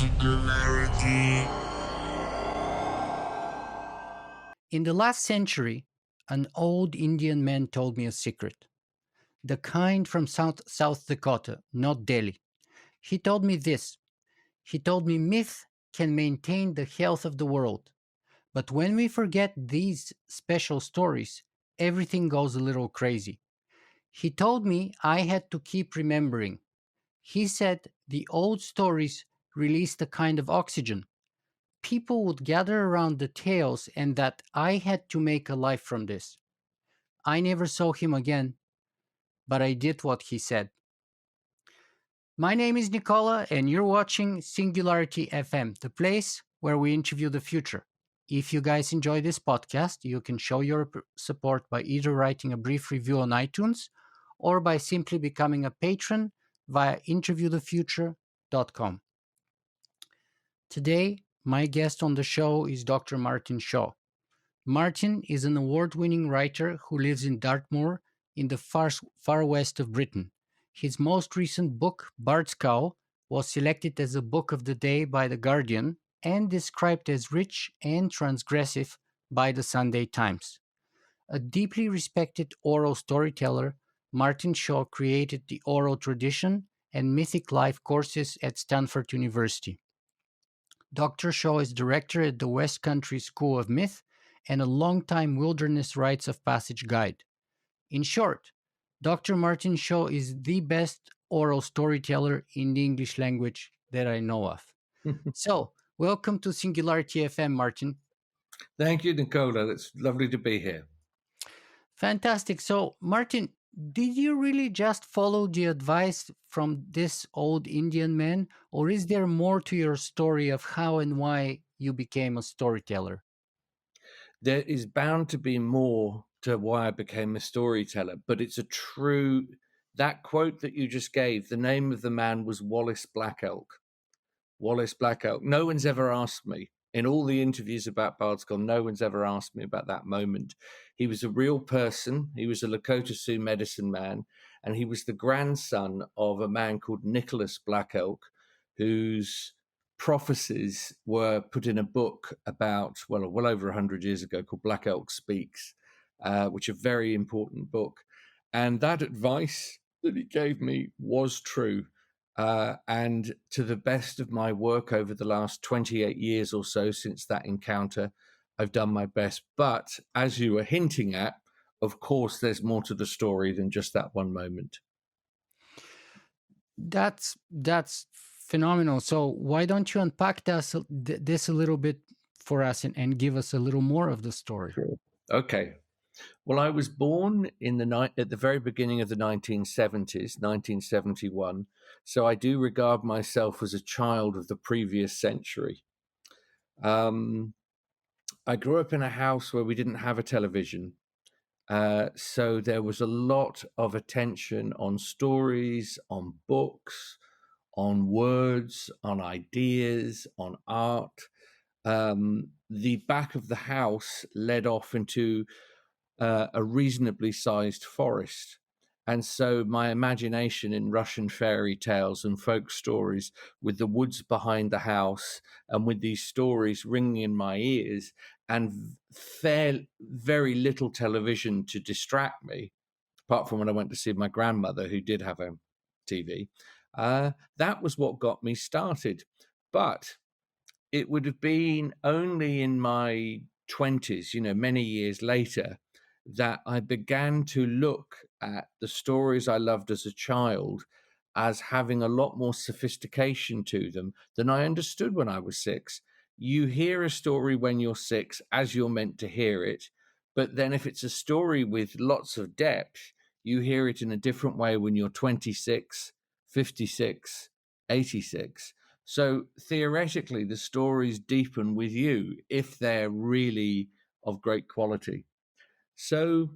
singularity. In the last century, an old Indian man told me a secret. The kind from South Dakota, not Delhi. He told me this. He told me myth can maintain the health of the world. But when we forget these special stories, everything goes a little crazy. He told me I had to keep remembering. He said the old stories released a kind of oxygen. People would gather around the tales and that I had to make a life from this. I never saw him again, but I did what he said. My name is Nicola, and you're watching Singularity FM, the place where we interview the future. If you guys enjoy this podcast, you can show your support by either writing a brief review on iTunes or by simply becoming a patron via interviewthefuture.com. Today, my guest on the show is Dr. Martin Shaw. Martin is an award-winning writer who lives in Dartmoor in the far west of Britain. His most recent book, Bard's Cow, was selected as a book of the day by The Guardian and described as rich and transgressive by the Sunday Times. A deeply respected oral storyteller, Martin Shaw created the oral tradition and mythic life courses at Stanford University. Dr. Shaw is director at the West Country School of Myth and a longtime wilderness rites of passage guide. In short, Dr. Martin Shaw is the best oral storyteller in the English language that I know of. So, welcome to Singularity FM, Martin. Thank you, Nicola. It's lovely to be here. Fantastic. So, Martin, did you really just follow the advice from this old Indian man, or is there more to your story of how and why you became a storyteller? There is bound to be more to why I became a storyteller, but it's a true. That quote that you just gave, the name of the man was Wallace Black Elk. Wallace Black Elk. No one's ever asked me in all the interviews about Bard's Gone. No one's ever asked me about that moment. He was a real person. He was a Lakota Sioux medicine man, and he was the grandson of a man called Nicholas Black Elk, whose prophecies were put in a book about, well over 100 years ago called Black Elk Speaks, which is a very important book. And that advice that he gave me was true. And to the best of my work over the last 28 years or so since that encounter, I've done my best. But as you were hinting at, of course, there's more to the story than just that one moment. That's phenomenal. So why don't you unpack this a little bit for us and give us a little more of the story? Sure. Okay. Well, I was born at the very beginning of the 1970s, 1971. So I do regard myself as a child of the previous century. I grew up in a house where we didn't have a television. So there was a lot of attention on stories, on books, on words, on ideas, on art. The back of the house led off into a reasonably sized forest. And so my imagination in Russian fairy tales and folk stories, with the woods behind the house and with these stories ringing in my ears and very little television to distract me, apart from when I went to see my grandmother, who did have a TV, that was what got me started. But it would have been only in my 20s, many years later, that I began to look at the stories I loved as a child as having a lot more sophistication to them than I understood when I was 6. You hear a story when you're 6 as you're meant to hear it, but then if it's a story with lots of depth, you hear it in a different way when you're 26, 56, 86. So theoretically, the stories deepen with you if they're really of great quality. So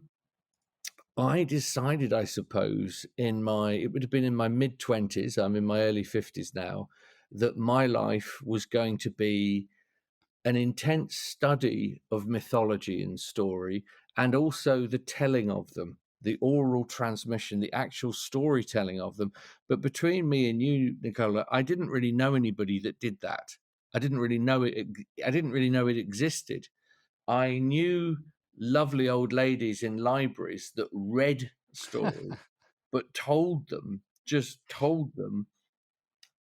I decided, I suppose, it would have been in my mid-20s, I'm in my early 50s now, that my life was going to be an intense study of mythology and story, and also the telling of them. the oral transmission, the actual storytelling of them. But between me and you, Nicola, I didn't really know anybody that did that. I didn't really know it. I didn't really know it existed. I knew lovely old ladies in libraries that read stories, but just told them.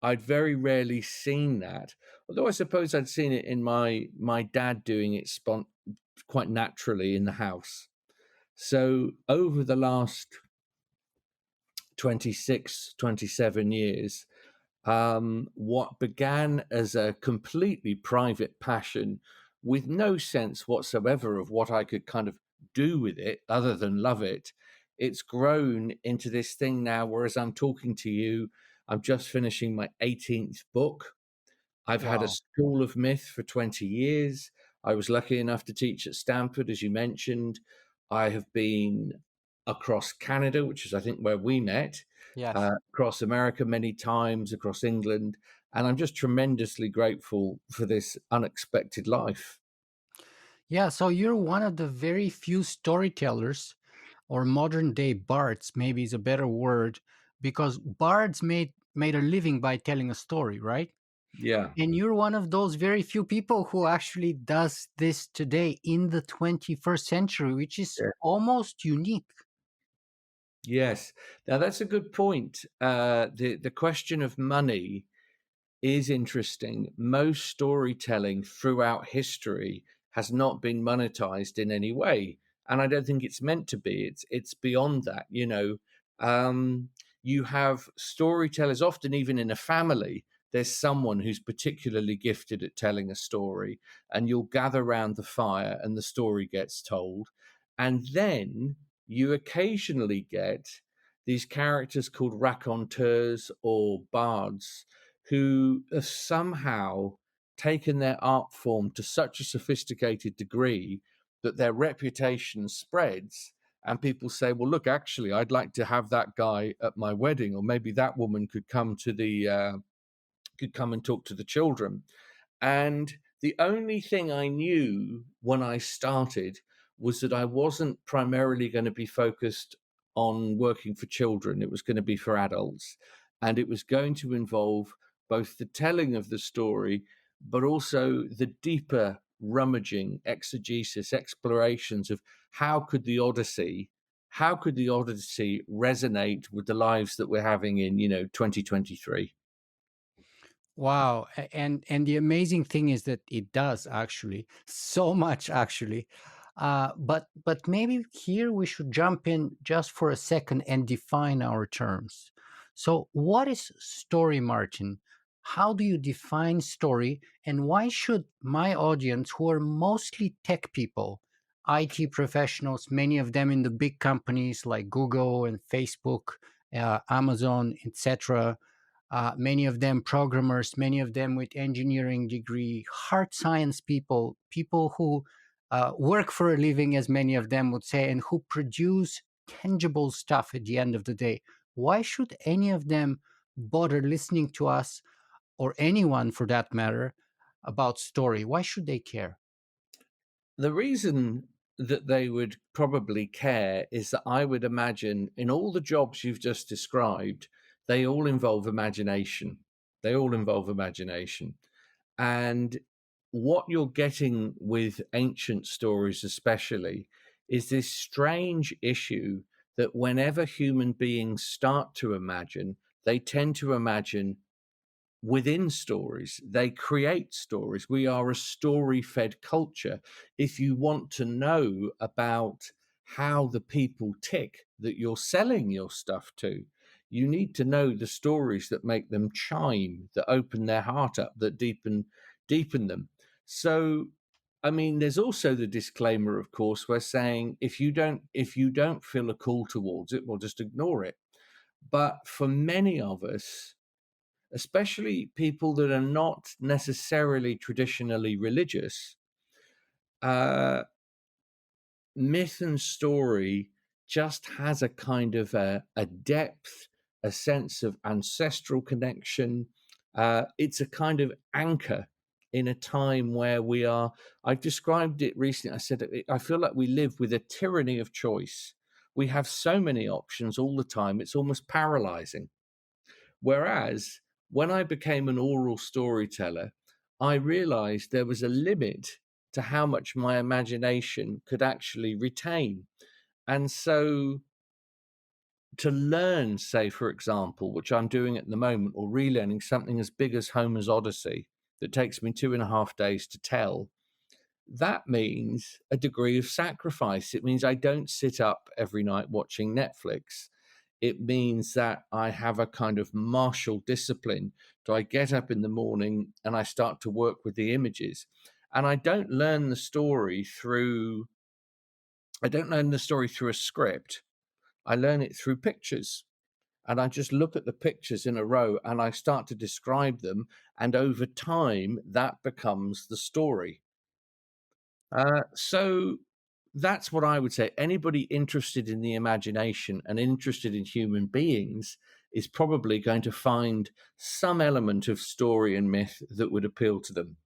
I'd very rarely seen that. Although I suppose I'd seen it in my dad doing it quite naturally in the house. So over the last 26, 27 years, what began as a completely private passion with no sense whatsoever of what I could kind of do with it other than love it, it's grown into this thing now. Whereas I'm talking to you, I'm just finishing my 18th book. I've had a Wow. school of myth for 20 years. I was lucky enough to teach at Stanford, as you mentioned. I have been across Canada, which is, I think, where we met, Yes. across America many times, across England. And I'm just tremendously grateful for this unexpected life. Yeah, so you're one of the very few storytellers, or modern day bards, maybe is a better word, because bards made a living by telling a story, right? Yeah. And you're one of those very few people who actually does this today in the 21st century, which is Yeah. almost unique. Yes. Now, that's a good point. The question of money is interesting. Most storytelling throughout history has not been monetized in any way, and I don't think it's meant to be. It's beyond that. You have storytellers often, even in a family. There's someone who's particularly gifted at telling a story, and you'll gather round the fire, and the story gets told, and then you occasionally get these characters called raconteurs or bards who have somehow taken their art form to such a sophisticated degree that their reputation spreads. And people say, well, look, actually, I'd like to have that guy at my wedding, or maybe that woman could come and talk to the children. And the only thing I knew when I started was that I wasn't primarily going to be focused on working for children. It was going to be for adults. And it was going to involve both the telling of the story, but also the deeper rummaging, exegesis, explorations of how could the Odyssey resonate with the lives that we're having in, 2023? Wow, and the amazing thing is that it does actually so much actually, but maybe here we should jump in just for a second and define our terms. So, what is story, Martin? How do you define story, and why should my audience, who are mostly tech people, IT professionals, many of them in the big companies like Google and Facebook, Amazon, etc., many of them programmers, many of them with engineering degree, hard science people, people who work for a living, as many of them would say, and who produce tangible stuff at the end of the day. Why should any of them bother listening to us, or anyone for that matter, about story? Why should they care? The reason that they would probably care is that I would imagine in all the jobs you've just described, they all involve imagination. They all involve imagination. And what you're getting with ancient stories, especially, is this strange issue that whenever human beings start to imagine, they tend to imagine within stories. They create stories. We are a story fed culture. If you want to know about how the people tick that you're selling your stuff to, you need to know the stories that make them chime, that open their heart up, that deepen them. So I mean, there's also the disclaimer, of course, we're saying if you don't feel a call towards it, well, just ignore it. But for many of us, especially people that are not necessarily traditionally religious, uh, myth and story just has a kind of a depth, a sense of ancestral connection. It's a kind of anchor in a time where we are. I've described it recently. I said, I feel like we live with a tyranny of choice. We have so many options all the time, it's almost paralyzing. Whereas when I became an oral storyteller, I realized there was a limit to how much my imagination could actually retain. And so to learn, say, for example, which I'm doing at the moment, or relearning something as big as Homer's Odyssey that takes me 2.5 days to tell, that means a degree of sacrifice. It means I don't sit up every night watching Netflix. It means that I have a kind of martial discipline. So I get up in the morning and I start to work with the images. And I don't learn the story through a script. I learn it through pictures. And I just look at the pictures in a row and I start to describe them. And over time, that becomes the story. So that's what I would say. Anybody interested in the imagination and interested in human beings is probably going to find some element of story and myth that would appeal to them.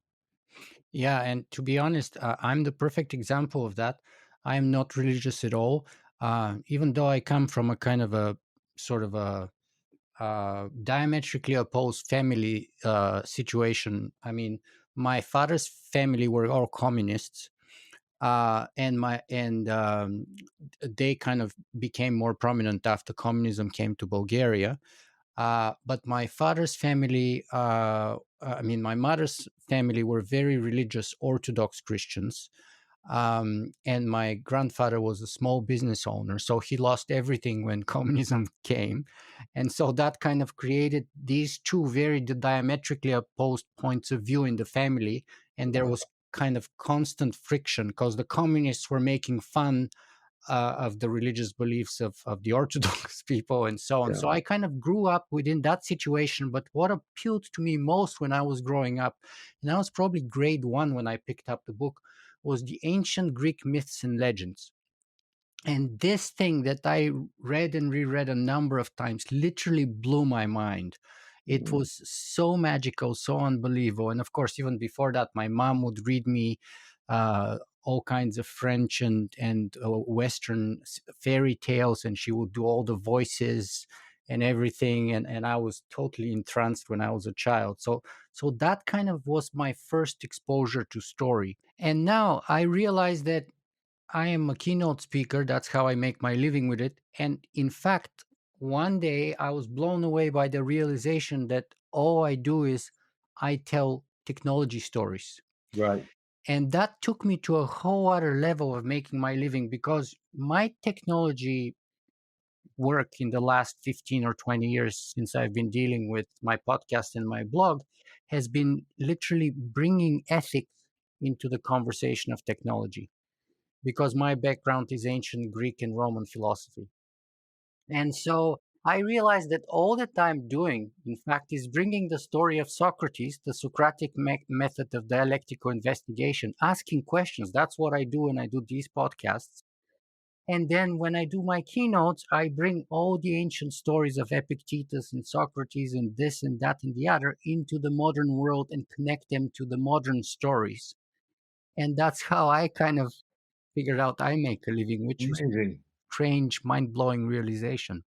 Yeah, and to be honest, I'm the perfect example of that. I am not religious at all, even though I come from a kind of a sort of a diametrically opposed family situation. I mean, my father's family were all communists, and they kind of became more prominent after communism came to Bulgaria. But my father's family, I mean, my mother's family were very religious Orthodox Christians. And my grandfather was a small business owner, so he lost everything when communism came. And so that kind of created these two very diametrically opposed points of view in the family. And there was kind of constant friction because the communists were making fun of the religious beliefs of the Orthodox people and so on. Yeah. So I kind of grew up within that situation. But what appealed to me most when I was growing up, and I was probably grade one when I picked up the book, was the ancient Greek myths and legends. And this thing that I read and reread a number of times literally blew my mind. It Mm. was so magical, so unbelievable. And of course, even before that, my mom would read me all kinds of French and Western fairy tales, and she would do all the voices and everything. And I was totally entranced when I was a child. So that kind of was my first exposure to story. And now I realize that I am a keynote speaker. That's how I make my living with it. And in fact, one day I was blown away by the realization that all I do is I tell technology stories. Right. And that took me to a whole other level of making my living because my technology work in the last 15 or 20 years since I've been dealing with my podcast and my blog has been literally bringing ethics into the conversation of technology because my background is ancient Greek and Roman philosophy. And so I realized that all that I'm doing, in fact, is bringing the story of Socrates, the Socratic method of dialectical investigation, asking questions. That's what I do when I do these podcasts. And then when I do my keynotes, I bring all the ancient stories of Epictetus and Socrates and this and that and the other into the modern world and connect them to the modern stories. And that's how I kind of figured out I make a living, which is Amazing. strange, mind blowing realization.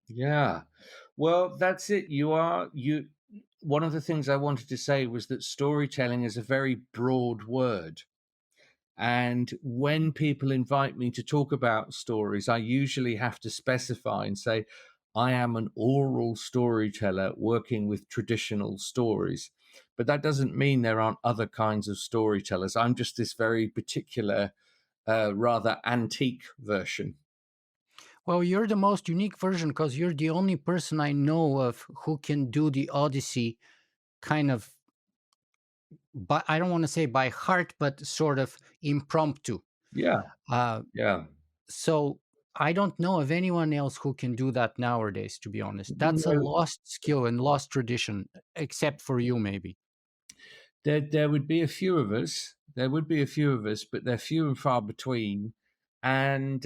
Yeah. Well, that's it. One of the things I wanted to say was that storytelling is a very broad word. And when people invite me to talk about stories, I usually have to specify and say, I am an oral storyteller working with traditional stories. But that doesn't mean there aren't other kinds of storytellers. I'm just this very particular, rather antique version. Well, you're the most unique version because you're the only person I know of who can do the Odyssey kind of, but I don't want to say by heart, but sort of impromptu. Yeah. Uh, Yeah. so I don't know of anyone else who can do that nowadays, to be honest. That's a No, lost skill and lost tradition, except for you, maybe. there would be a few of us. There would be a few of us, but they're few and far between. And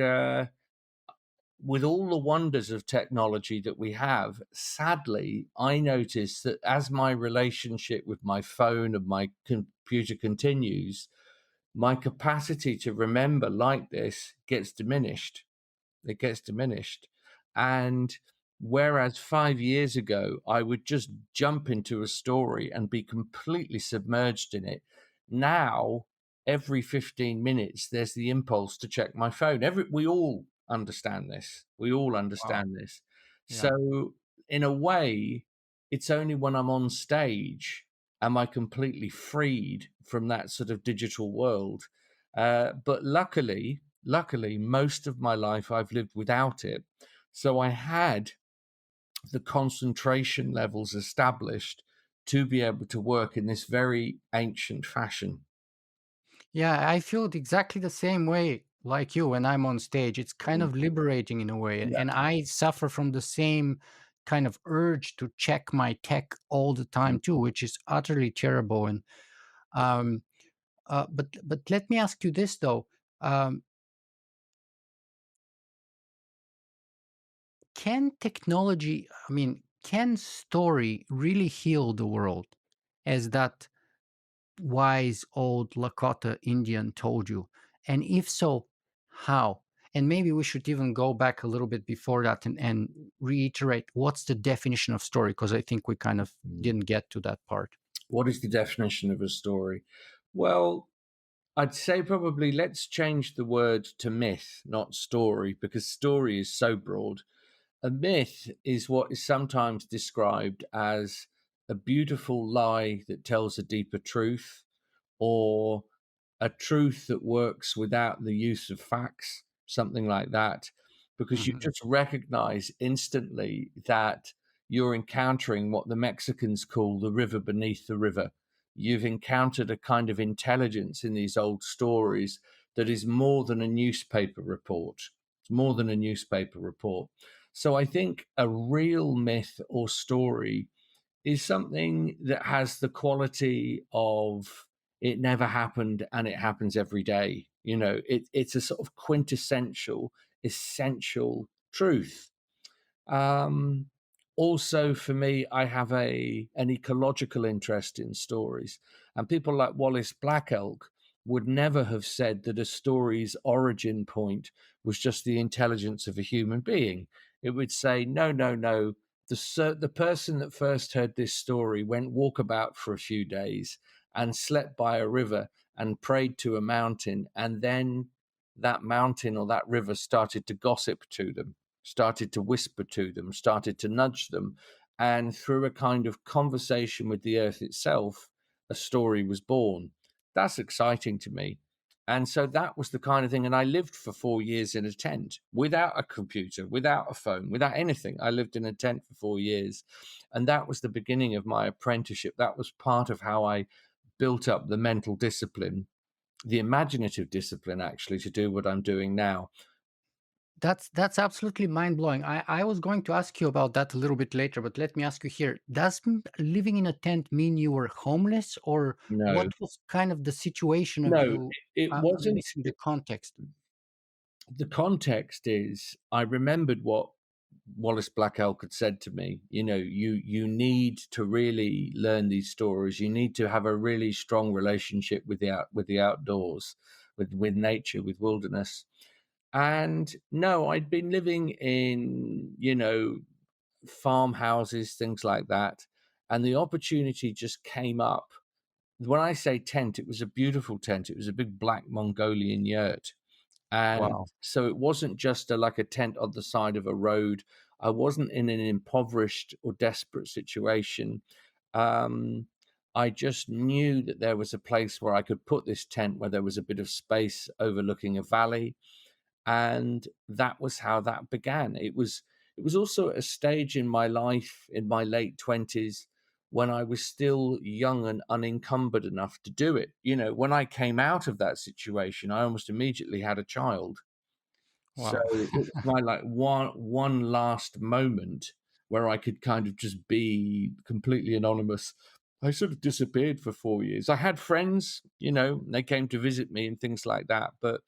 with all the wonders of technology that we have, sadly, I notice that as my relationship with my phone and my computer continues, my capacity to remember like this gets diminished. It gets diminished. And whereas 5 years ago, I would just jump into a story and be completely submerged in it, now every 15 minutes, there's the impulse to check my phone. We all understand this. We all Wow. understand this. Yeah. So, in a way, it's only when I'm on stage am I completely freed from that sort of digital world. But luckily, most of my life I've lived without it. So I had the concentration levels established to be able to work in this very ancient fashion. Yeah, I feel it exactly the same way like you when I'm on stage. It's kind Mm. of liberating in a way. Yeah. And I suffer from the same kind of urge to check my tech all the Mm. time too, which is utterly terrible. And um, but let me ask you this though. Um, can technology, I mean, can story really heal the world as that wise old Lakota Indian told you? And if so, how? And maybe we should even go back a little bit before that and reiterate what's the definition of story, because I think we kind of Mm. didn't get to that part. What is the definition of a story? Well, I'd say probably let's change the word to myth, not story, because story is so broad. A myth is what is sometimes described as a beautiful lie that tells a deeper truth, or a truth that works without the use of facts, something like that, because you Mhm. just recognize instantly that you're encountering what the Mexicans call the river beneath the river. You've encountered a kind of intelligence in these old stories that is more than a newspaper report. It's more than a newspaper report. So I think a real myth or story is something that has the quality of it never happened and it happens every day. It's a sort of quintessential, essential truth. Um, Also, for me, I have an ecological interest in stories, and people like Wallace Black Elk would never have said that a story's origin point was just the intelligence of a human being. It would say, no, no, no. The person that first heard this story went walkabout for a few days and slept by a river and prayed to a mountain, and then that mountain or that river started to gossip to them, started to whisper to them, started to nudge them. And through a kind of conversation with the earth itself, a story was born. That's exciting to me. And so that was the kind of thing. And I lived for 4 years in a tent without a computer, without a phone, without anything. I lived in a tent for 4 years. And that was the beginning of my apprenticeship. That was part of how I built up the mental discipline, the imaginative discipline, actually, to do what I'm doing now. That's absolutely mind blowing. I was going to ask you about that a little bit later, but let me ask you here. Does living in a tent mean you were homeless, or what No, was kind of the situation of no, you? it I'm wasn't. missing the context. The context is I remembered what Wallace Black Elk had said to me. You need to really learn these stories. You need to have a really strong relationship with the outdoors, with nature, with wilderness. And no, I'd been living in farmhouses, things like that, and the opportunity just came up. When I say tent, it was a beautiful tent. It was a big black Mongolian yurt, and Wow. so it wasn't just like a tent on the side of a road. I wasn't in an impoverished or desperate situation. Um, I just knew that there was a place where I could put this tent where there was a bit of space overlooking a valley. And that was how that began. It was also at a stage in my life, in my late 20s, when I was still young and unencumbered enough to do it. When I came out of that situation, I almost immediately had a child. So Wow. it was my like one last moment where I could kind of just be completely anonymous. I sort of disappeared for 4 years. I had friends, they came to visit me and things like that, but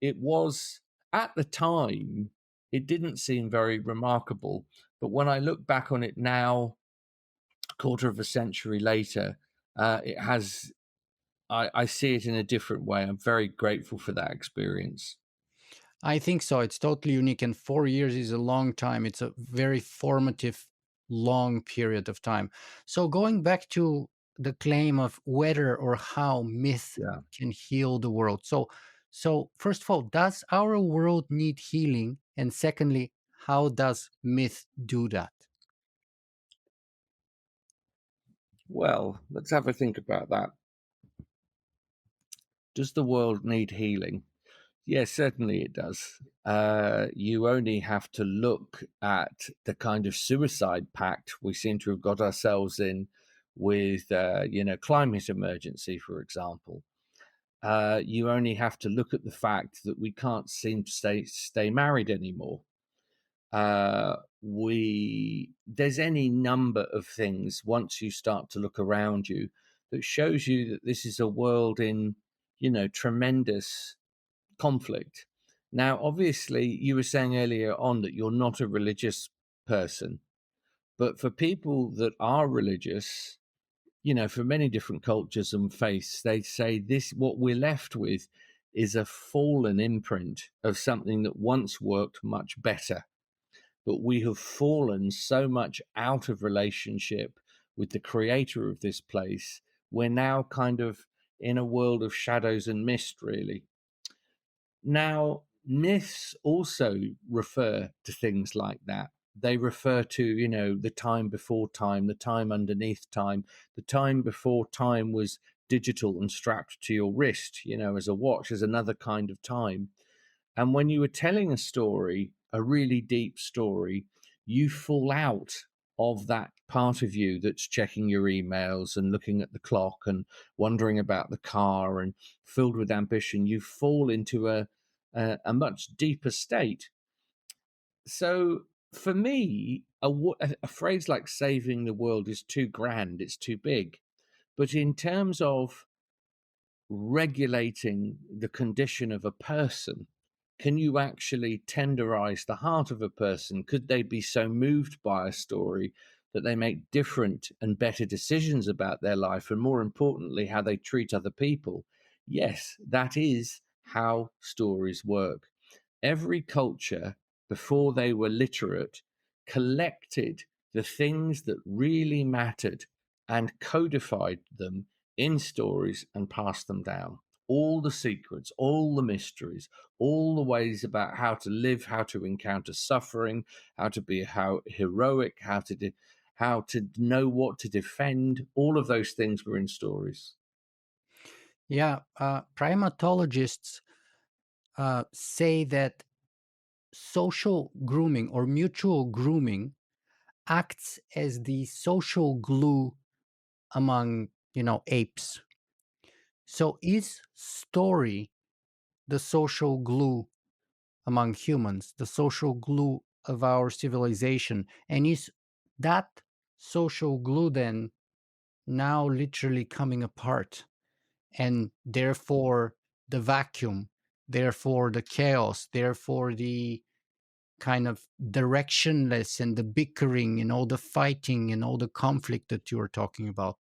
it was at the time, it didn't seem very remarkable. But when I look back on it now, a quarter of a century later, it has. I see it in a different way. I'm very grateful for that experience. I think so. It's totally unique, and 4 years is a long time. It's a very formative, long period of time. So, going back to the claim of whether or how myth Yeah. can heal the world. So first of all, does our world need healing? And secondly, how does myth do that? Well, let's have a think about that. Does the world need healing? Yes, certainly it does. You only have to look at the kind of suicide pact we seem to have got ourselves in with, climate emergency, for example. You only have to look at the fact that we can't seem to stay married anymore. We There's any number of things once you start to look around you that shows you that this is a world in tremendous conflict. Now, obviously, you were saying earlier on that you're not a religious person, but for people that are religious, for many different cultures and faiths, they say this what we're left with is a fallen imprint of something that once worked much better. But we have fallen so much out of relationship with the creator of this place. We're now kind of in a world of shadows and mist, really. Now, myths also refer to things like that. They refer to, the time before time, the time underneath time, the time before time was digital and strapped to your wrist, as a watch, as another kind of time. And when you were telling a story, a really deep story, you fall out of that part of you that's checking your emails and looking at the clock and wondering about the car and filled with ambition. You fall into a much deeper state. So for me, a phrase like saving the world is too grand, it's too big. But in terms of regulating the condition of a person, can you actually tenderize the heart of a person? Could they be so moved by a story that they make different and better decisions about their life, and more importantly, how they treat other people? Yes, that is how stories work. Every culture, before they were literate, collected the things that really mattered and codified them in stories and passed them down. All the secrets, all the mysteries, all the ways about how to live, how to encounter suffering, how to be how heroic, how to know what to defend. All of those things were in stories. Yeah, primatologists say that social grooming or mutual grooming acts as the social glue among apes. So is story the social glue among humans, the social glue of our civilization? And is that social glue then now literally coming apart? And therefore, the vacuum, therefore, the chaos, therefore, the kind of directionless and the bickering and all the fighting and all the conflict that you were talking about.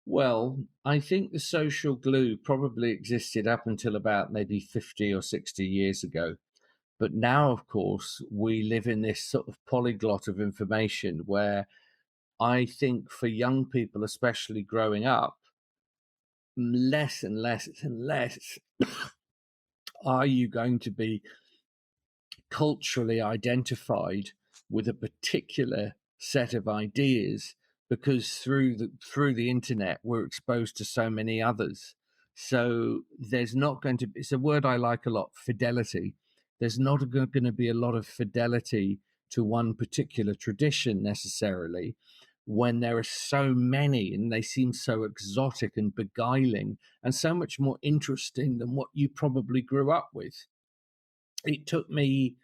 Well, I think the social glue probably existed up until about maybe 50 or 60 years ago. But now, of course, we live in this sort of polyglot of information where I think for young people, especially growing up, less and less and less are you going to be culturally identified with a particular set of ideas, because through the internet we're exposed to so many others. So there's not going to be, it's a word I like a lot, fidelity. There's not going to be a lot of fidelity to one particular tradition necessarily, when there are so many and they seem so exotic and beguiling and so much more interesting than what you probably grew up with. It took me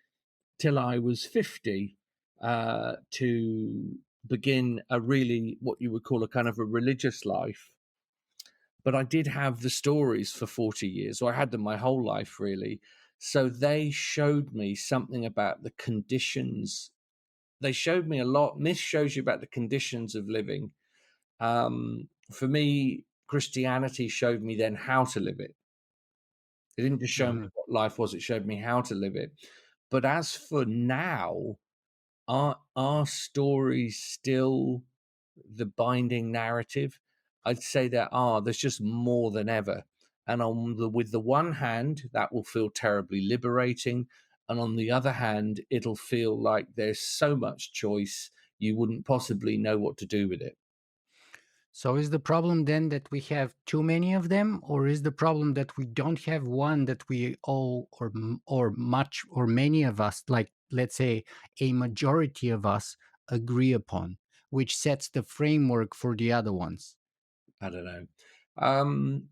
till I was 50 to begin a really, what you would call a kind of a religious life. But I did have the stories for 40 years, or I had them my whole life, really. So they showed me something about the conditions. They showed me a lot. Myth shows you about the conditions of living. For me, Christianity showed me then how to live it. It didn't just show me Mhm. what life was, it showed me how to live it. But as for now, are stories still the binding narrative? I'd say there are. There's just more than ever. And with the one hand, that will feel terribly liberating, and on the other hand, it'll feel like there's so much choice you wouldn't possibly know what to do with it. So is the problem then that we have too many of them, or is the problem that we don't have one that we all, or much, or many of us, like let's say a majority of us, agree upon, which sets the framework for the other ones? I don't know. Um,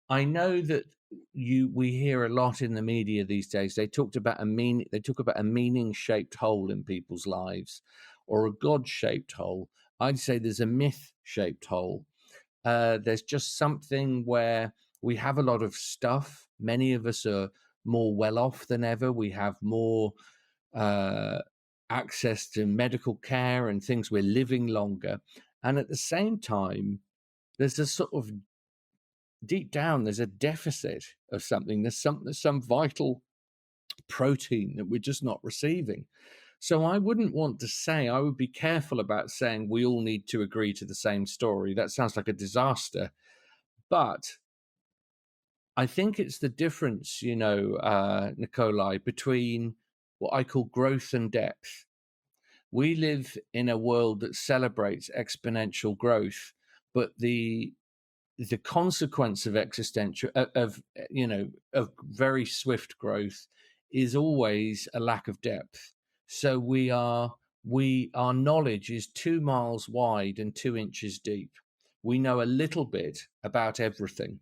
I know that we hear a lot in the media these days. They talk about a meaning shaped hole in people's lives, or a God shaped hole. I'd say there's a myth shaped hole. There's just something where we have a lot of stuff. Many of us are more well off than ever. We have more uh, access to medical care and things. We're living longer. And at the same time, there's a sort of deep down, there's a deficit of something. There's some vital protein that we're just not receiving. So I wouldn't want to say, I would be careful about saying we all need to agree to the same story. That sounds like a disaster. But I think it's the difference, Nikolai, between what I call growth and depth. We live in a world that celebrates exponential growth, but the consequence of existential of very swift growth is always a lack of depth. So we our knowledge is 2 miles wide and 2 inches deep. We know a little bit about everything.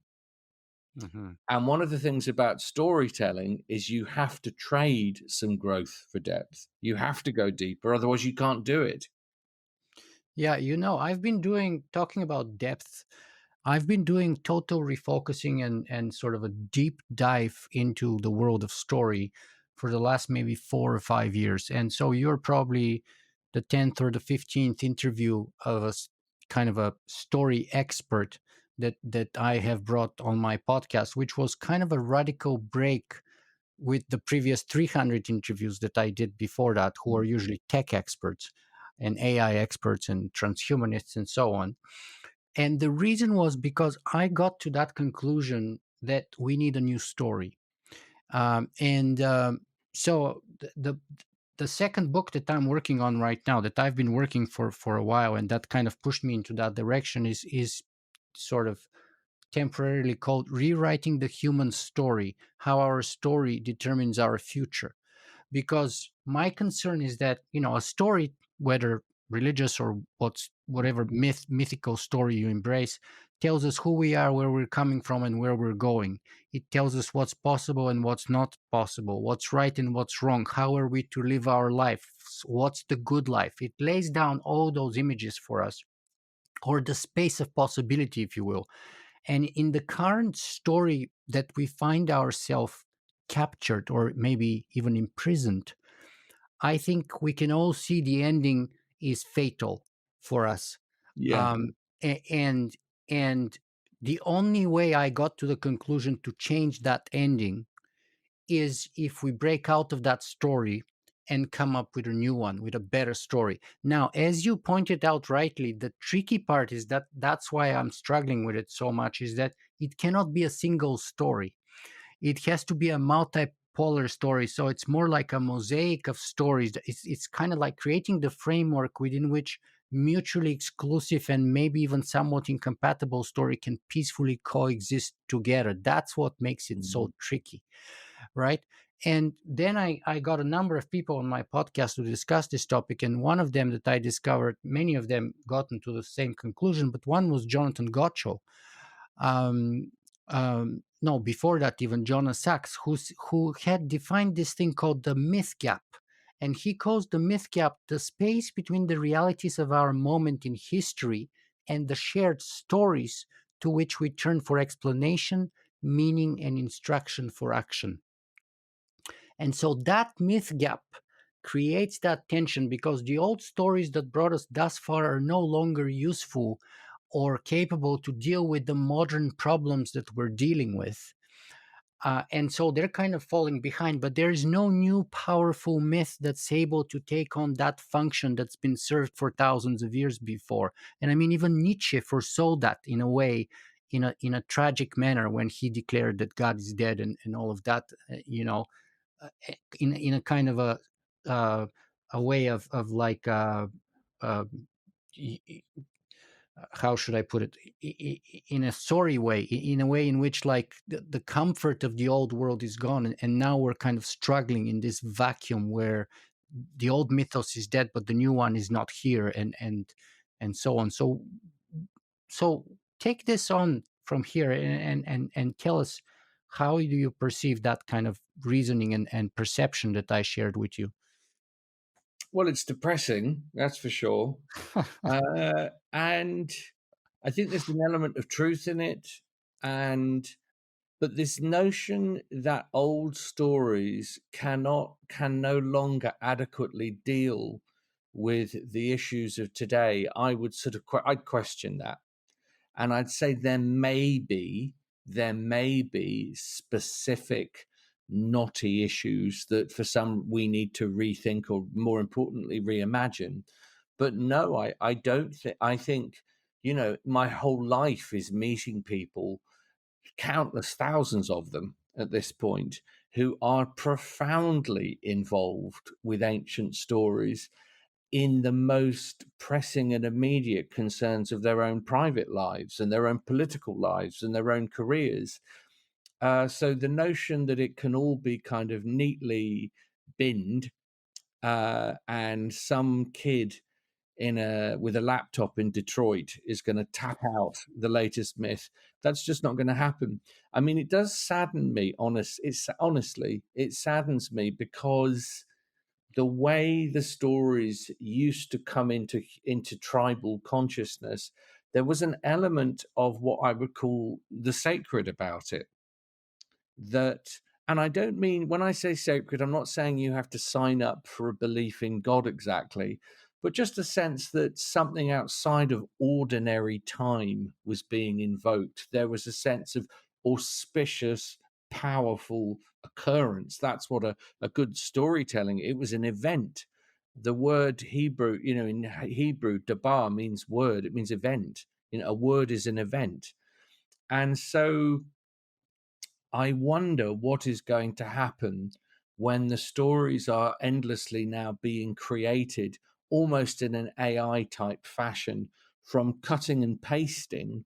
Mhm. And one of the things about storytelling is you have to trade some growth for depth. You have to go deeper, otherwise you can't do it. Yeah, I've been talking about depth. I've been doing total refocusing and sort of a deep dive into the world of story for the last maybe 4 or 5 years. And so you're probably the 10th or the 15th interview of kind of a story expert that I have brought on my podcast, which was kind of a radical break with the previous 300 interviews that I did before that, who are usually tech experts and AI experts and transhumanists and so on. And the reason was because I got to that conclusion that we need a new story. And so the second book that I'm working on right now, that I've been working for a while, and that kind of pushed me into that direction, is sort of temporarily called Rewriting the Human Story: How Our Story Determines Our Future. Because my concern is that, a story, whether religious or whatever mythical story you embrace, tells us who we are, where we're coming from, and where we're going. It tells us what's possible and what's not possible, what's right and what's wrong, how are we to live our life, what's the good life. It lays down all those images for us, or the space of possibility, if you will. And in the current story that we find ourselves captured, or maybe even imprisoned, I think we can all see the ending is fatal for us. Yeah. Um, and and the only way I got to the conclusion to change that ending is if we break out of that story and come up with a new one, with a better story. Now, as you pointed out rightly, the tricky part is that that's why I'm struggling with it so much, is that it cannot be a single story. It has to be a multipolar story. So it's more like a mosaic of stories. It's kind of like creating the framework within which mutually exclusive and maybe even somewhat incompatible story can peacefully coexist together. That's what makes it so Mhm. tricky, right? And then I got a number of people on my podcast to discuss this topic. And one of them that I discovered, many of them gotten to the same conclusion, but one was Jonathan Gottschall. Um, no, before that, even Jonas Sachs, who had defined this thing called the myth gap. And he calls the myth gap the space between the realities of our moment in history and the shared stories to which we turn for explanation, meaning, and instruction for action. And so that myth gap creates that tension because the old stories that brought us thus far are no longer useful or capable to deal with the modern problems that we're dealing with. And so they're kind of falling behind, but there is no new powerful myth that's able to take on that function that's been served for thousands of years before. And I mean, even Nietzsche foresaw that in a way, in a tragic manner, when he declared that God is dead, and all of that, in a kind of uh, a way of like uh, how should I put it, in a sorry way, in a way in which like the comfort of the old world is gone, and now we're kind of struggling in this vacuum where the old mythos is dead, but the new one is not here, and so on. So take this on from here, and tell us, how do you perceive that kind of reasoning and perception that I shared with you? Well, it's depressing, that's for sure. And I think there's an element of truth in it. And but this notion that old stories can no longer adequately deal with the issues of today, I would sort of I'd question that. And I'd say there may be specific knotty issues that for some we need to rethink, or more importantly reimagine. But no, I don't think. I think, my whole life is meeting people, countless thousands of them at this point, who are profoundly involved with ancient stories in the most pressing and immediate concerns of their own private lives and their own political lives and their own careers. So the notion that it can all be kind of neatly binned, and some kid in a with a laptop in Detroit is going to tap out the latest myth. That's just not going to happen. I mean, it does sadden me. Honestly, it saddens me because the way the stories used to come into tribal consciousness, there was an element of what I would call the sacred about it. That, and I don't mean, when I say sacred, I'm not saying you have to sign up for a belief in God exactly, but just a sense that something outside of ordinary time was being invoked. There was a sense of auspicious, powerful occurrence. That's what a good storytelling, it was an event. The word Hebrew, in Hebrew, dabar means word, it means event. A word is an event. And so I wonder what is going to happen when the stories are endlessly now being created almost in an AI type fashion, from cutting and pasting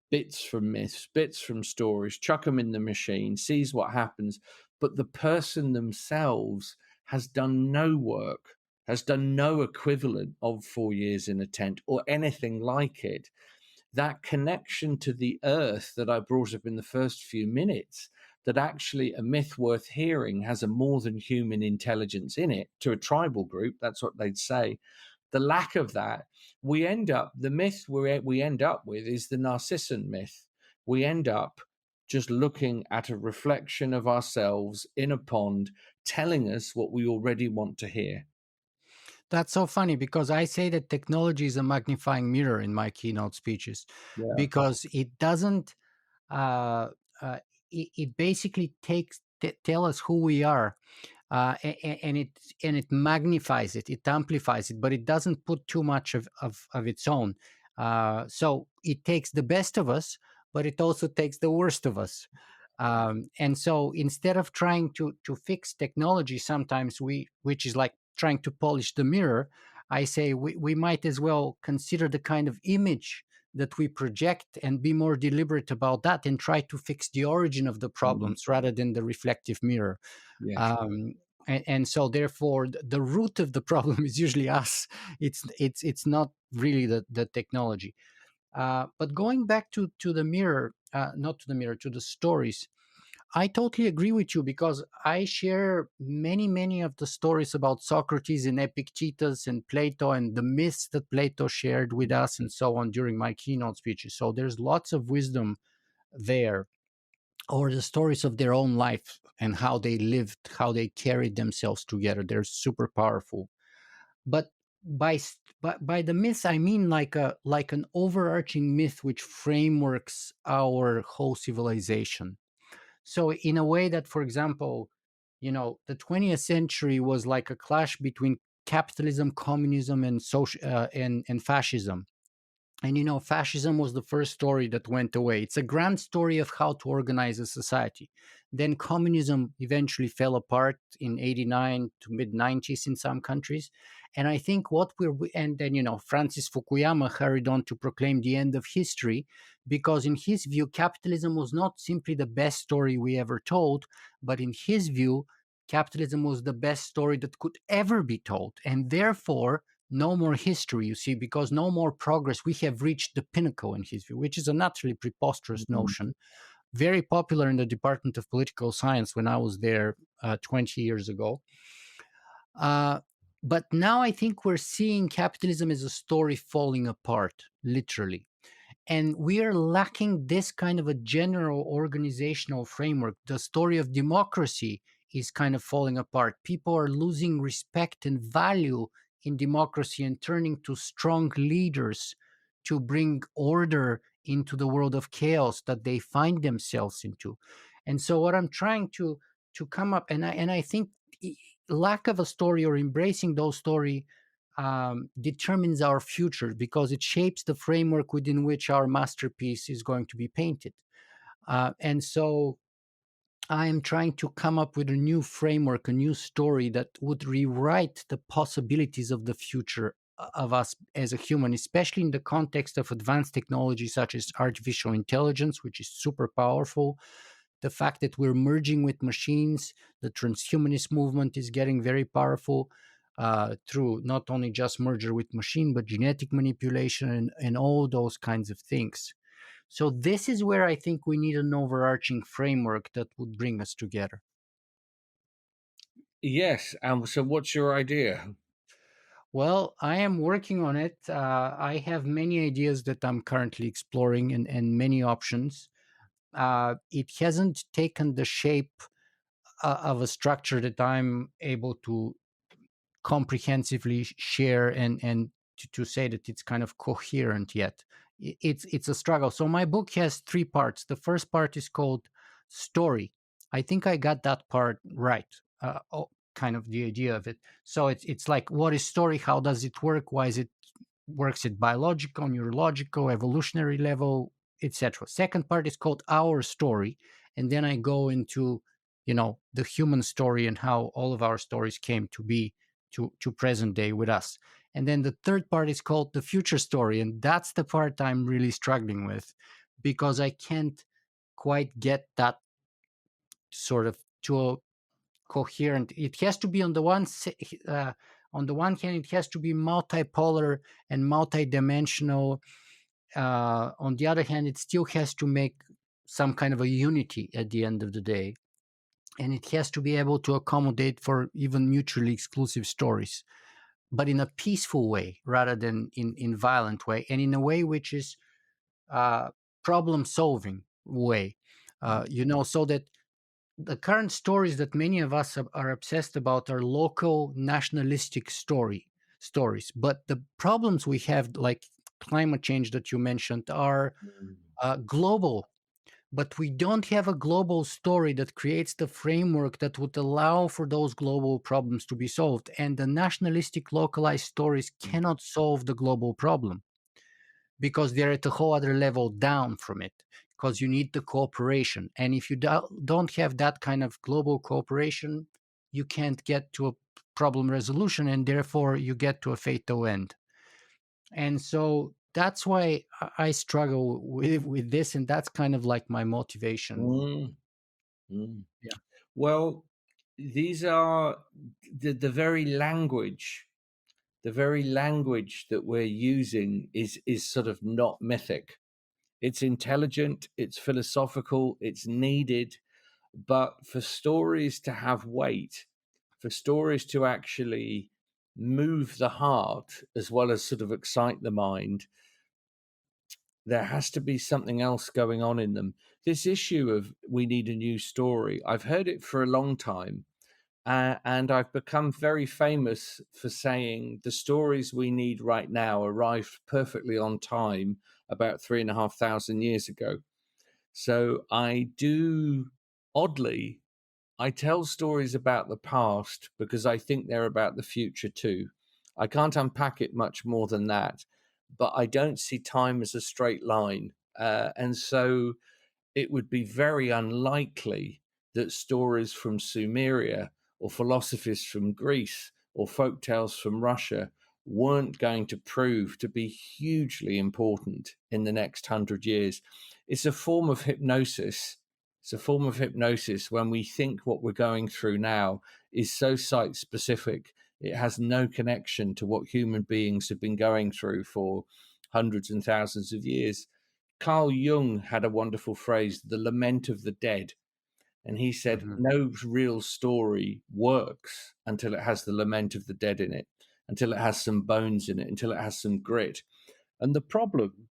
bits from myths, bits from stories, chuck them in the machine, sees what happens. But the person themselves has done no work, has done no equivalent of 4 years in a tent or anything like it. That connection to the earth that I brought up in the first few minutes, that actually a myth worth hearing has a more than human intelligence in it, to a tribal group, that's what they'd say. The lack of that, the myth we end up with is the Narcissan myth. We end up just looking at a reflection of ourselves in a pond, telling us what we already want to hear. That's so funny, because I say that technology is a magnifying mirror in my keynote speeches, Yeah. because it doesn't uh, it basically takes tell us who we are, and it magnifies it, it amplifies it, but it doesn't put too much of its own. So it takes the best of us, but it also takes the worst of us. And so instead of trying to fix technology, sometimes which is like trying to polish the mirror, I say we might as well consider the kind of image that we project and be more deliberate about that, and try to fix the origin of the Mhm. problems rather than the reflective mirror. Yes. And so therefore the root of the problem is usually us. It's not really the technology. But going back to the mirror, not to the mirror, to the stories, I totally agree with you, because I share many of the stories about Socrates and Epictetus and Plato, and the myths that Plato shared with us and so on during my keynote speeches. So there's lots of wisdom there, or the stories of their own life and how they lived, how they carried themselves together. They're super powerful. But by the myths, I mean like an overarching myth which frameworks our whole civilization. So in a way that, for example, the 20th century was like a clash between capitalism, communism, and and fascism. And fascism was the first story that went away. It's a grand story of how to organize a society. Then communism eventually fell apart in 89 to mid 90s in some countries. And I think and then, Francis Fukuyama hurried on to proclaim the end of history, because in his view, capitalism was not simply the best story we ever told, but in his view, capitalism was the best story that could ever be told. And therefore, no more history, you see, because no more progress. We have reached the pinnacle in his view, which is an utterly preposterous Mm. notion. Very popular in the Department of Political Science when I was there 20 years ago. Uh, but now I think we're seeing capitalism as a story falling apart, literally. And we are lacking this kind of a general organizational framework. The story of democracy is kind of falling apart. People are losing respect and value in democracy and turning to strong leaders to bring order into the world of chaos that they find themselves into. And so what I'm trying to come up, and I think lack of a story or embracing those story determines our future, because it shapes the framework within which our masterpiece is going to be painted. And so I am trying to come up with a new framework, a new story that would rewrite the possibilities of the future of us as a human, especially in the context of advanced technology such as artificial intelligence, which is super powerful. The fact that we're merging with machines, the transhumanist movement is getting very powerful through not only just merger with machine, but genetic manipulation and all those kinds of things. So this is where I think we need an overarching framework that would bring us together. Yes. And so, what's your idea? Well, I am working on it. I have many ideas that I'm currently exploring, and many options. It hasn't taken the shape of a structure that I'm able to comprehensively share and to say that it's kind of coherent yet. It's a struggle. So my book has three parts. The first part is called story. I think I got that part right. Kind of the idea of it. So it's like, what is story? How does it work? Why is it works at biological, neurological, evolutionary level, etc. Second part is called our story, and then I go into the human story and how all of our stories came to be to present day with us. And then the third part is called the future story, and that's the part I'm really struggling with, because I can't quite get that sort of to a coherent. It has to be on the one hand, it has to be multipolar and multidimensional. On the other hand, it still has to make some kind of a unity at the end of the day, and it has to be able to accommodate for even mutually exclusive stories, but in a peaceful way rather than in violent way, and in a way which is uh, problem solving way. So that the current stories that many of us are obsessed about are local nationalistic stories, but the problems we have, like climate change that you mentioned, are Mm. global. But we don't have a global story that creates the framework that would allow for those global problems to be solved, and the nationalistic localized stories cannot solve the global problem, because they're at a whole other level down from it, because you need the cooperation. And if you don't have that kind of global cooperation, you can't get to a problem resolution, and therefore you get to a fatal end. And so that's why I struggle with this, and that's kind of like my motivation. Mm. Mm. Yeah. Well, these are the very language. The very language that we're using is sort of not mythic. It's intelligent, it's philosophical, it's needed, but for stories to have weight, for stories to actually move the heart as well as sort of excite the mind, there has to be something else going on in them. This issue of we need a new story, I've heard it for a long time. And I've become very famous for saying the stories we need right now arrived perfectly on time about 3,500 years ago. So I do Oddly, I tell stories about the past because I think they're about the future too. I can't unpack it much more than that, but I don't see time as a straight line. And so it would be very unlikely that stories from Sumeria or philosophies from Greece or folk tales from Russia weren't going to prove to be hugely important in the next 100 years. It's a form of hypnosis. It's a form of hypnosis when we think what we're going through now is so site specific. It has no connection to what human beings have been going through for hundreds and thousands of years. Carl Jung had a wonderful phrase, the lament of the dead. And he said, Mhm. no real story works until it has the lament of the dead in it, until it has some bones in it, until it has some grit. And the problem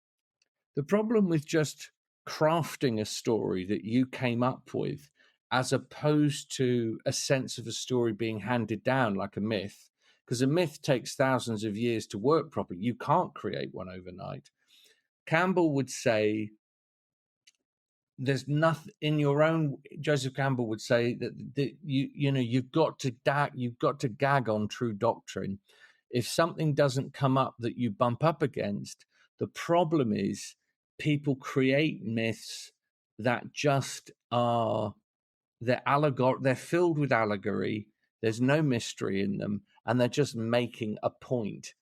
with just crafting a story that you came up with, as opposed to a sense of a story being handed down like a myth, because a myth takes thousands of years to work properly. You can't create one overnight. Campbell would say there's nothing in your own. Joseph Campbell would say that you've got to gag on true doctrine. If something doesn't come up that you bump up against, the problem is people create myths that just are, they're filled with allegory. There's no mystery in them, and they're just making a point.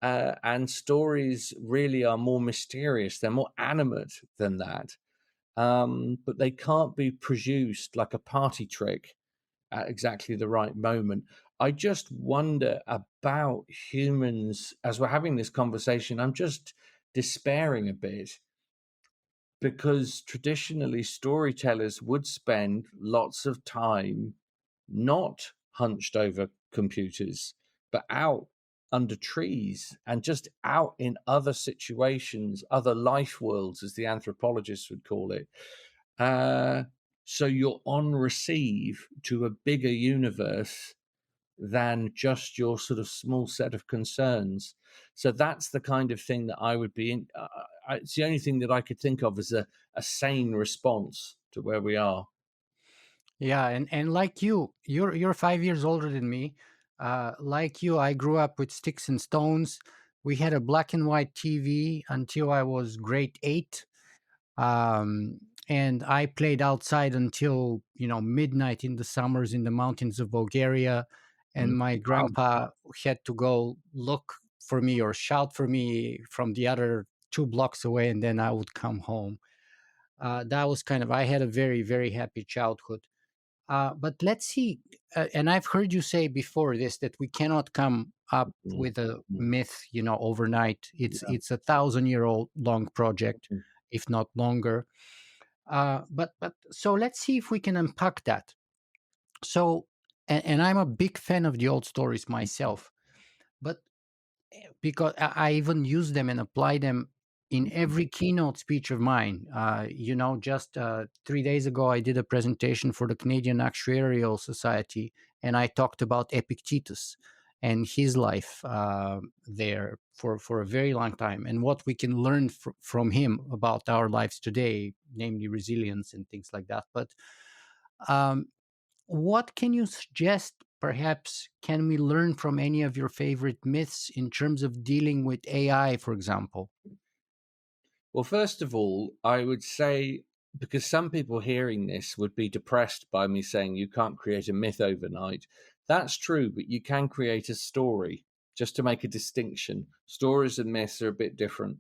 And stories really are more mysterious. They're more animate than that, but they can't be produced like a party trick at exactly the right moment. I just wonder about humans as we're having this conversation. I'm just despairing a bit because traditionally storytellers would spend lots of time not hunched over computers, but out under trees and just out in other situations, other life worlds, as the anthropologists would call it. Uh, so you're on receive to a bigger universe than just your sort of small set of concerns. So that's the kind of thing that I would be in. It's the only thing that I could think of as a sane response to where we are. Yeah, and like you're 5 years older than me. Like you, I grew up with sticks and stones. We had a black and white TV until I was grade 8, um, and I played outside until midnight in the summers in the mountains of Bulgaria. And my Wow. grandpa had to go look for me or shout for me from the other 2 blocks away, and then I would come home. That was kind of I had a very very happy childhood. But let's see. And I've heard you say before this that we cannot come up Mm, with a mm, myth, overnight. It's yeah. it's a 1,000-year-old long project, Mm, if not longer. But so let's see if we can unpack that. So, and I'm a big fan of the old stories myself, but because I even use them and apply them in every keynote speech of mine. Just 3 days ago, I did a presentation for the Canadian Actuarial Society, and I talked about Epictetus and his life there for a very long time, and what we can learn from him about our lives today, namely resilience and things like that. But um, what can you suggest? Perhaps can we learn from any of your favorite myths in terms of dealing with AI, for example? Well, first of all, I would say, because some people hearing this would be depressed by me saying you can't create a myth overnight. That's true, but you can create a story, just to make a distinction. Stories and myths are a bit different.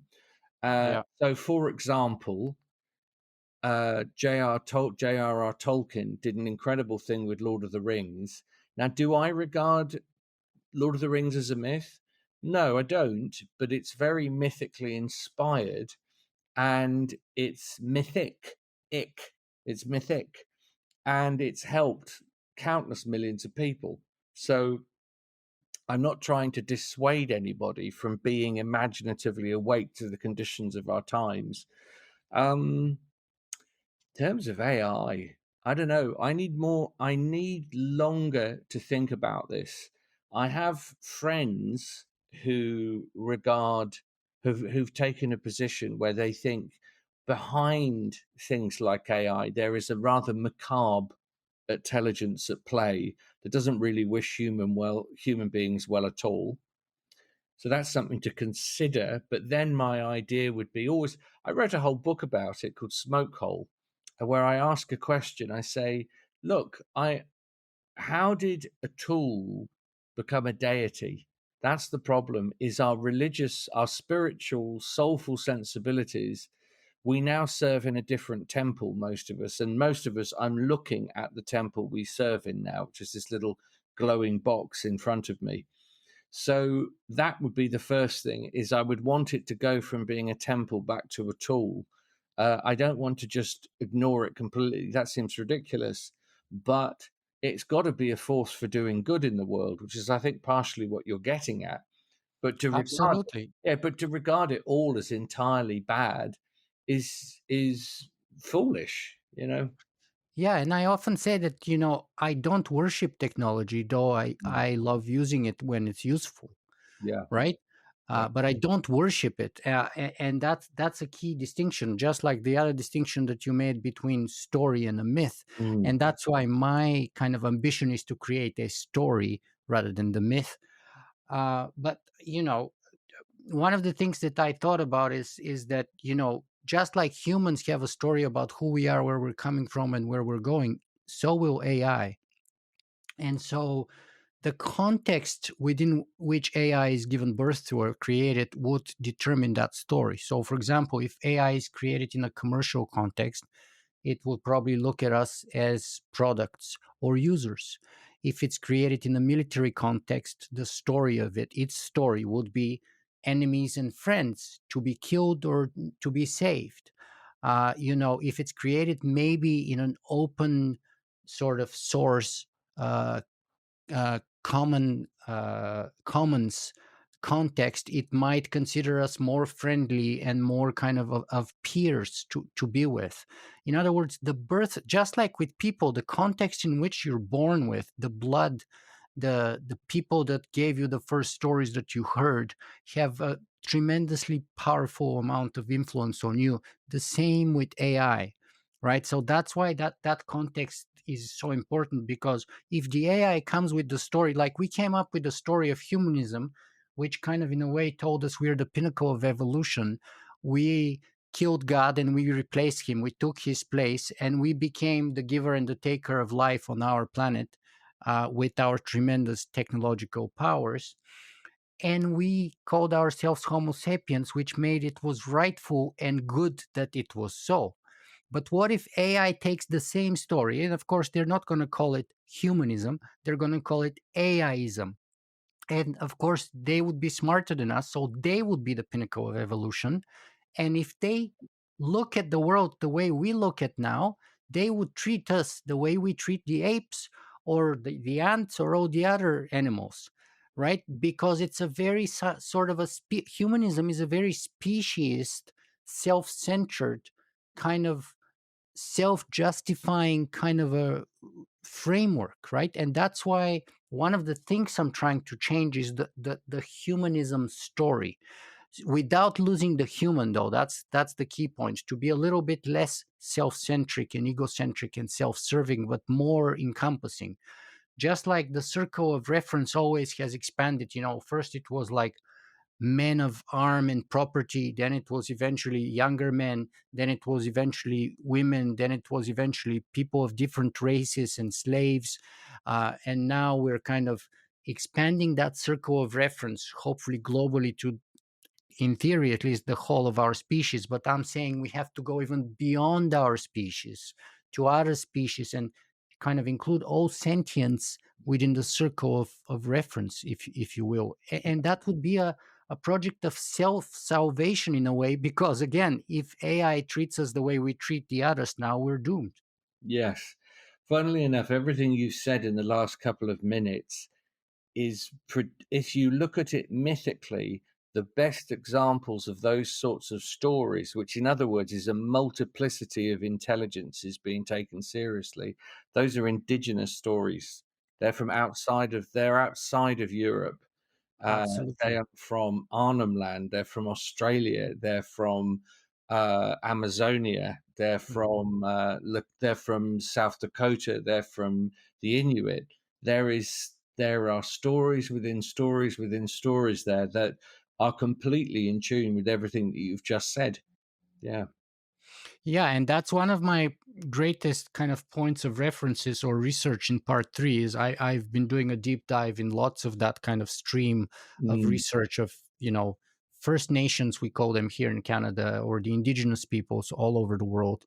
Yeah. So, for example, J.R.R. Tolkien did an incredible thing with Lord of the Rings. Now, do I regard Lord of the Rings as a myth? No, I don't, but it's very mythically inspired and it's mythic. It's mythic. And it's helped countless millions of people. So I'm not trying to dissuade anybody from being imaginatively awake to the conditions of our times. Um, in terms of I don't know. I need longer to think about this. I have friends who've taken a position where they think behind things like AI, there is a rather macabre intelligence at play that doesn't really wish human beings well at all. So that's something to consider. But then my idea would be always, I wrote a whole book about it called Smoke Hole, where I ask a question. I say, look, how did a tool become a deity? That's the problem, is our religious, our spiritual, soulful sensibilities. We now serve in a different temple, most of us. And most of us, I'm looking at the temple we serve in now, which is this little glowing box in front of me. So that would be the first thing, is I would want it to go from being a temple back to a tool. I don't want to just ignore it completely. That seems ridiculous. But it's got to be a force for doing good in the world, which is, I think, partially what you're getting at. But to regard, Absolutely. yeah, but to regard it all as entirely bad is foolish, you know. Yeah, and I often say that, I don't worship technology, though Mm. I love using it when it's useful, Yeah, right? yeah. But I don't worship it, and that's a key distinction, just like the other distinction that you made between story and a myth. Mm. And that's why my kind of ambition is to create a story rather than the myth. But one of the things that I thought about is that just like humans have a story about who we are, where we're coming from, and where we're going, so will AI. And so the context within which AI is given birth to or created would determine that story. So, for example, if AI is created in a commercial context, it will probably look at us as products or users. If it's created in a military context, the story of it, its story would be enemies and friends to be killed or to be saved. If it's created maybe in an open sort of source commons context, it might consider us more friendly and more kind of peers to be with. In other words, the birth, just like with people, the context in which you're born with, the blood, the people that gave you the first stories that you heard have a tremendously powerful amount of influence on you. The same with AI, right? So that's why that context is so important, because if the AI comes with the story, like we came up with the story of humanism, which kind of in a way told us we're the pinnacle of evolution. We killed God and we replaced him. We took his place and we became the giver and the taker of life on our planet, with our tremendous technological powers. And we called ourselves Homo sapiens, which made it was rightful and good that it was so. But what if AI takes the same story? And of course, they're not going to call it humanism, they're going to call it AIism. And of course, they would be smarter than us, so they would be the pinnacle of evolution. And if they look at the world the way we look at now, they would treat us the way we treat the apes or the ants or all the other animals, right? Because it's a very sort of humanism is a very speciesist, self centered, kind of self justifying kind of a framework, right? And that's why one of the things I'm trying to change is the humanism story without losing the human, though. That's the key point, to be a little bit less self-centric and egocentric and self-serving, but more encompassing. Just like the circle of reference always has expanded. First it was like men of arm and property, then it was eventually younger men, then it was eventually women, then it was eventually people of different races and slaves, and now we're kind of expanding that circle of reference, hopefully globally, to, in theory at least, the whole of our species. But I'm saying we have to go even beyond our species to other species and kind of include all sentience within the circle of reference, if you will. And that would be a project of self-salvation in a way, because again, if AI treats us the way we treat the others now, we're doomed. Yes. Funnily enough, everything you said in the last couple of minutes if you look at it mythically, the best examples of those sorts of stories, which in other words is a multiplicity of intelligences being taken seriously, those are indigenous stories. They're outside of Europe. They Absolutely. are from Arnhem Land. They're from Australia. They're from Amazonia. They're from South Dakota. They're from the Inuit. There are stories within stories within stories there that are completely in tune with everything that you've just said. Yeah. Yeah, and that's one of my greatest kind of points of references or research in part three is I've been doing a deep dive in lots of that kind of stream of Mm. research of, First Nations, we call them here in Canada, or the indigenous peoples all over the world.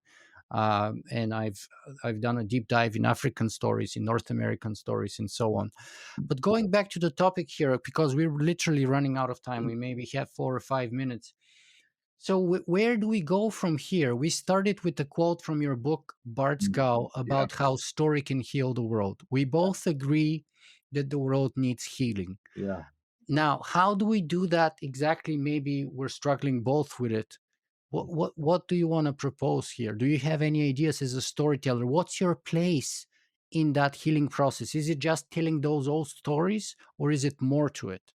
And I've done a deep dive in African stories, in North American stories, and so on. But going back to the topic here, because we're literally running out of time, we maybe have 4 or 5 minutes. So where do we go from here? We started with a quote from your book, Bart's Gall, Yeah. about how story can heal the world. We both agree that the world needs healing. Yeah. Now, how do we do that exactly? Maybe we're struggling both with it. What do you want to propose here? Do you have any ideas as a storyteller? What's your place in that healing process? Is it just telling those old stories, or is it more to it?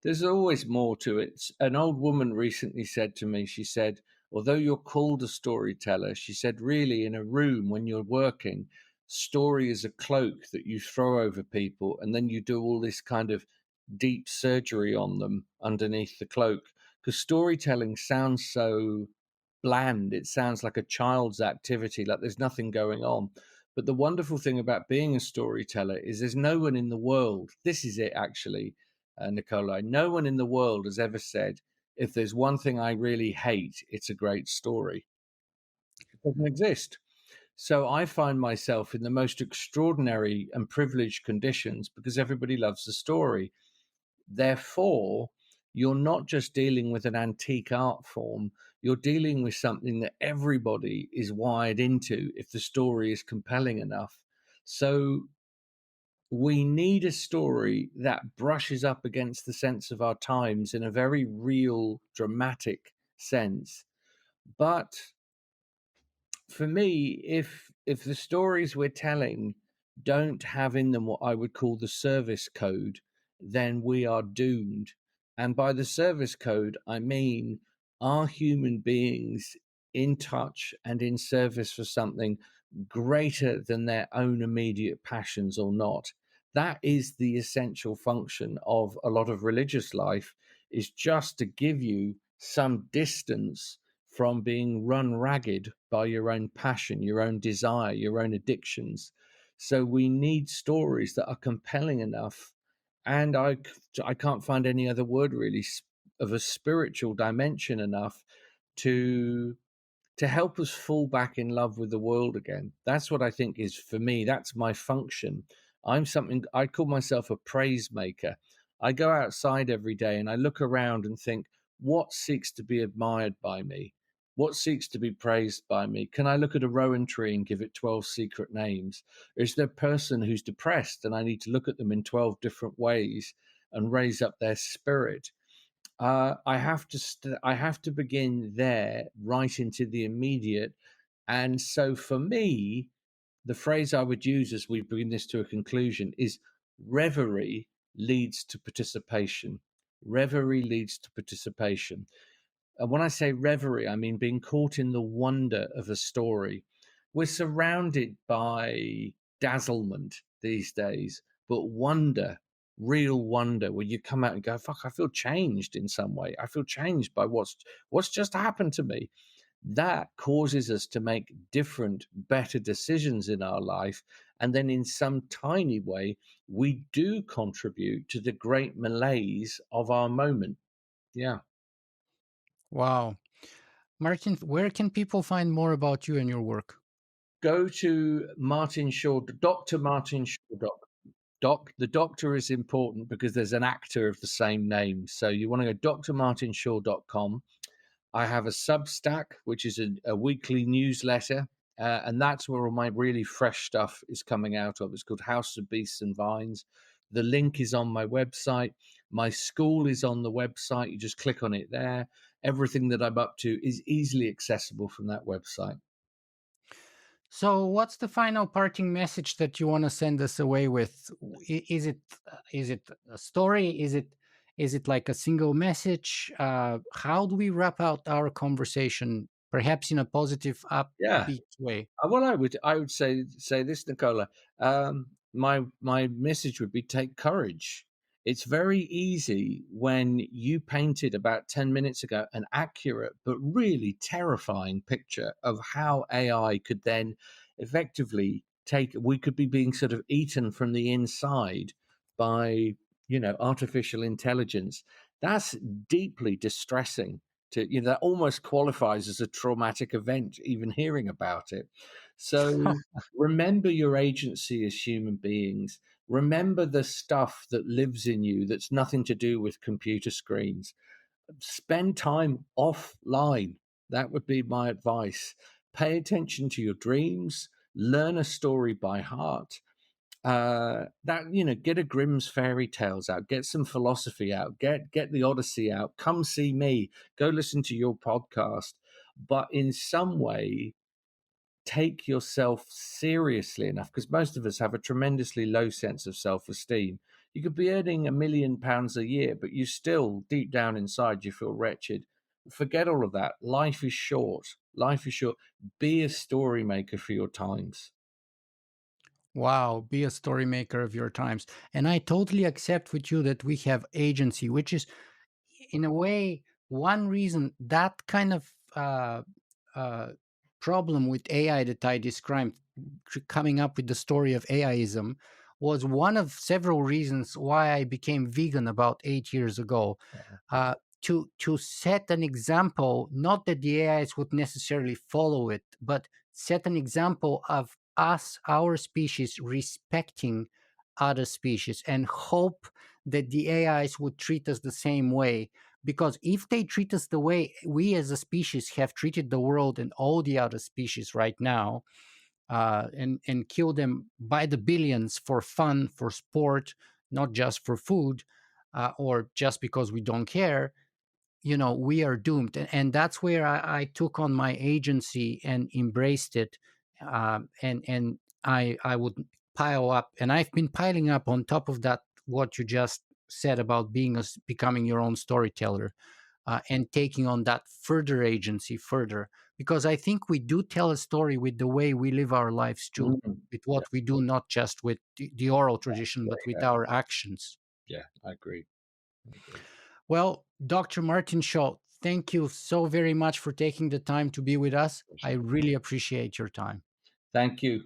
There's always more to it. An old woman recently said to me, she said, although you're called a storyteller, she said, really, in a room when you're working, story is a cloak that you throw over people, and then you do all this kind of deep surgery on them underneath the cloak. Because storytelling sounds so bland, it sounds like a child's activity, like there's nothing going on. But the wonderful thing about being a storyteller is there's no one in the world, this is it actually, Nikolai, no one in the world has ever said, if there's one thing I really hate, it's a great story. It doesn't exist. So I find myself in the most extraordinary and privileged conditions because everybody loves the story. Therefore, you're not just dealing with an antique art form, you're dealing with something that everybody is wired into if the story is compelling enough. So we need a story that brushes up against the sense of our times in a very real, dramatic sense. But for me, if the stories we're telling don't have in them what I would call the service code, then we are doomed. And by the service code, I mean, are human beings in touch and in service for something greater than their own immediate passions or not? That is the essential function of a lot of religious life, is just to give you some distance from being run ragged by your own passion, your own desire, your own addictions. So we need stories that are compelling enough. And I can't find any other word really of a spiritual dimension enough to help us fall back in love with the world again. That's what I think is for me. That's my function. I call myself a praise maker. I go outside every day and I look around and think, what seeks to be admired by me? What seeks to be praised by me? Can I look at a rowan tree and give it 12 secret names? Or is there a person who's depressed and I need to look at them in 12 different ways and raise up their spirit? I have to begin there, right into the immediate. And so for me, the phrase I would use as we bring this to a conclusion is reverie leads to participation. Reverie leads to participation. And when I say reverie, I mean being caught in the wonder of a story. We're surrounded by dazzlement these days, but wonder, real wonder, where you come out and go, "Fuck, I feel changed in some way. I feel changed by what's just happened to me." That causes us to make different, better decisions in our life, and then in some tiny way, we do contribute to the great malaise of our moment. Yeah. Wow. Martin, where can people find more about you and your work? Go to Martin Shaw, Dr. Martin Shaw. The doctor is important because there's an actor of the same name. So you want to go drmartinshaw.com. I have a Substack, which is a weekly newsletter. And that's where all my really fresh stuff is coming out of. It's called House of Beasts and Vines. The link is on my website. My school is on the website. You just click on it there. Everything that I'm up to is easily accessible from that website. So, what's the final parting message that you want to send us away with? Is it a story? Is it like a single message? How do we wrap out our conversation perhaps in a positive, Yeah. upbeat way. Well, I would say this, Nicola. My message would be take courage. It's very easy when you painted about 10 minutes ago an accurate but really terrifying picture of how AI could then effectively take. We could be being sort of eaten from the inside by artificial intelligence. That's deeply distressing. That almost qualifies as a traumatic event, even hearing about it. So remember your agency as human beings. Remember the stuff that lives in you that's nothing to do with computer screens. Spend time offline. That would be my advice. Pay attention to your dreams, learn a story by heart. Get a Grimm's fairy tales out, get some philosophy out, get the Odyssey out, come see me, go listen to your podcast. But in some way, take yourself seriously enough, because most of us have a tremendously low sense of self-esteem. You could be earning £1 million a year, but you still deep down inside you feel wretched. Forget all of that. Life is short. Life is short. Be a story maker for your times. Wow, be a story maker of your times. And I totally accept with you that we have agency, which is, in a way, one reason that kind of uh, problem with AI that I described, coming up with the story of AIism, was one of several reasons why I became vegan about 8 years ago. Uh, to set an example, not that the AIs would necessarily follow it, but set an example of us, our species, respecting other species, and hope that the AIs would treat us the same way. Because if they treat us the way we as a species have treated the world and all the other species right now, and kill them by the billions for fun, for sport, not just for food, or just because we don't care, we are doomed. And that's where I took on my agency and embraced it. And I would pile up, and I've been piling up on top of that what you just said about becoming your own storyteller, and taking on that further agency further, because I think we do tell a story with the way we live our lives too, Mm, with what yeah, we do, not just with the oral tradition, but with yeah, our actions. yeah. I agree. I agree. Well, Dr. Martin Shaw, thank you so very much for taking the time to be with us. I Pleasure. really appreciate your time. Thank you.